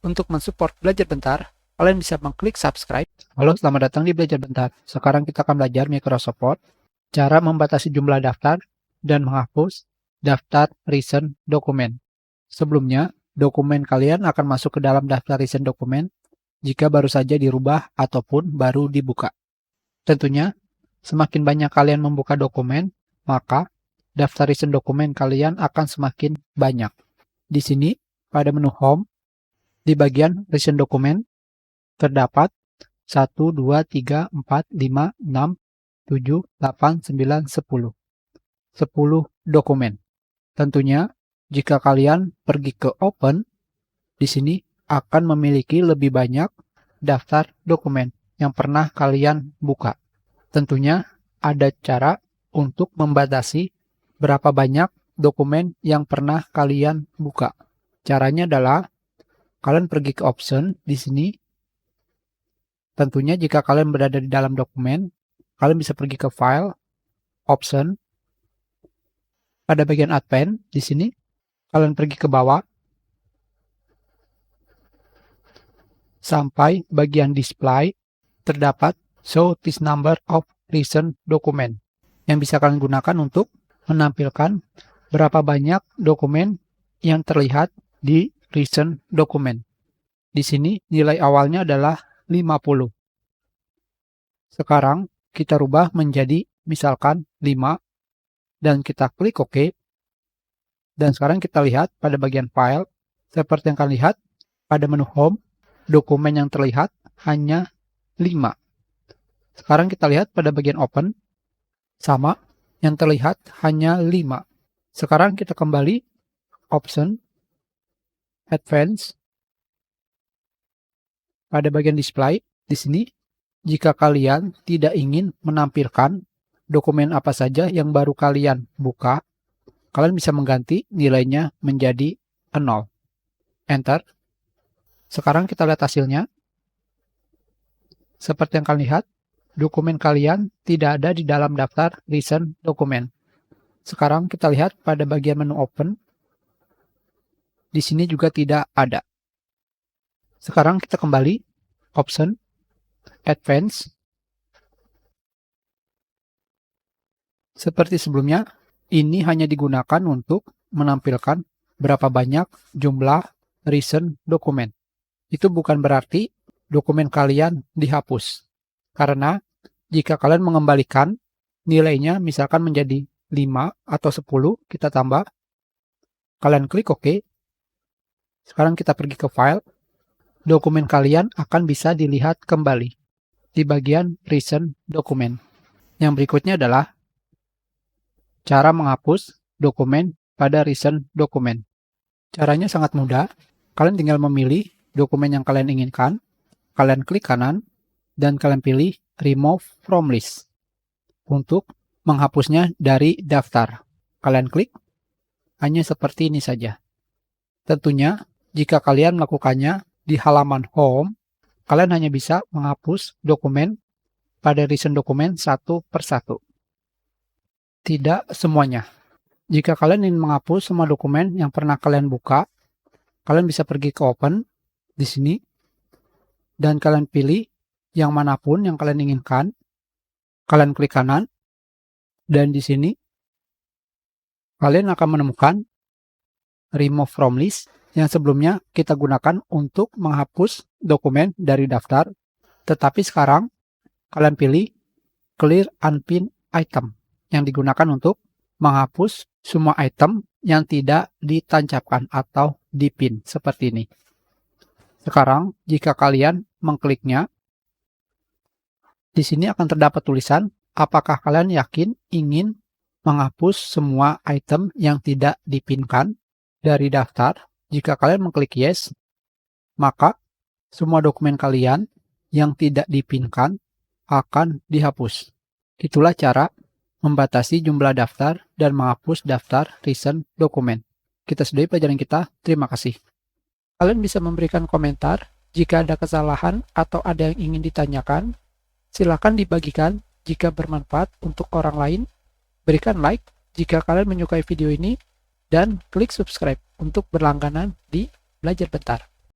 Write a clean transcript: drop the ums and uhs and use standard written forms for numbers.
Untuk mensupport Belajar Bentar, kalian bisa mengklik subscribe. Halo, selamat datang di Belajar Bentar. Sekarang kita akan belajar Microsoft Word, cara membatasi jumlah daftar, dan menghapus daftar recent dokumen. Sebelumnya, dokumen kalian akan masuk ke dalam daftar recent dokumen jika baru saja dirubah ataupun baru dibuka. Tentunya, semakin banyak kalian membuka dokumen, maka daftar recent dokumen kalian akan semakin banyak. Di sini, pada menu Home, di bagian recent dokumen, terdapat 1, 2, 3, 4, 5, 6, 7, 8, 9, 10. 10 dokumen. Tentunya, jika kalian pergi ke Open, di sini akan memiliki lebih banyak daftar dokumen yang pernah kalian buka. Tentunya, ada cara untuk membatasi berapa banyak dokumen yang pernah kalian buka. Caranya adalah kalian pergi ke option di sini. Tentunya jika kalian berada di dalam dokumen, kalian bisa pergi ke file, option. Pada bagian advance di sini, kalian pergi ke bawah sampai bagian display, terdapat show this number of recent document yang bisa kalian gunakan untuk menampilkan berapa banyak dokumen yang terlihat di recent document. Di sini nilai awalnya adalah 50. Sekarang kita rubah menjadi misalkan 5 dan kita klik OK. Dan sekarang kita lihat pada bagian file, seperti yang kalian lihat pada menu Home, dokumen yang terlihat hanya 5. Sekarang kita lihat pada bagian Open, sama, yang terlihat hanya 5. Sekarang kita kembali Option, Advance, pada bagian Display. Di sini, jika kalian tidak ingin menampilkan dokumen apa saja yang baru kalian buka, kalian bisa mengganti nilainya menjadi 0. Enter. Sekarang kita lihat hasilnya. Seperti yang kalian lihat, dokumen kalian tidak ada di dalam daftar recent dokumen. Sekarang kita lihat pada bagian menu Open. Di sini juga tidak ada. Sekarang kita kembali Option, Advance. Seperti sebelumnya, ini hanya digunakan untuk menampilkan berapa banyak jumlah recent dokumen. Itu bukan berarti dokumen kalian dihapus. Karena jika kalian mengembalikan nilainya misalkan menjadi 5 atau 10, kita tambah. Kalian klik OK. Sekarang kita pergi ke file. Dokumen kalian akan bisa dilihat kembali di bagian recent dokumen. Yang berikutnya adalah cara menghapus dokumen pada recent dokumen. Caranya sangat mudah. Kalian tinggal memilih dokumen yang kalian inginkan. Kalian klik kanan dan kalian pilih Remove from List untuk menghapusnya dari daftar. Kalian klik, hanya seperti ini saja. Tentunya, jika kalian melakukannya di halaman Home, kalian hanya bisa menghapus dokumen pada recent dokumen satu persatu. Tidak semuanya. Jika kalian ingin menghapus semua dokumen yang pernah kalian buka, kalian bisa pergi ke Open di sini dan kalian pilih yang manapun yang kalian inginkan. Kalian klik kanan dan di sini kalian akan menemukan Remove from List yang sebelumnya kita gunakan untuk menghapus dokumen dari daftar. Tetapi sekarang kalian pilih Clear Unpinned Item yang digunakan untuk menghapus semua item yang tidak ditancapkan atau dipin seperti ini. Sekarang jika kalian mengkliknya, di sini akan terdapat tulisan apakah kalian yakin ingin menghapus semua item yang tidak dipinkan dari daftar. Jika kalian mengklik yes, maka semua dokumen kalian yang tidak dipinkan akan dihapus. Itulah cara membatasi jumlah daftar dan menghapus daftar recent dokumen. Kita sudahi pelajaran kita. Terima kasih. Kalian bisa memberikan komentar jika ada kesalahan atau ada yang ingin ditanyakan. Silakan dibagikan jika bermanfaat untuk orang lain. Berikan like jika kalian menyukai video ini dan klik subscribe untuk berlangganan di Belajar Bentar.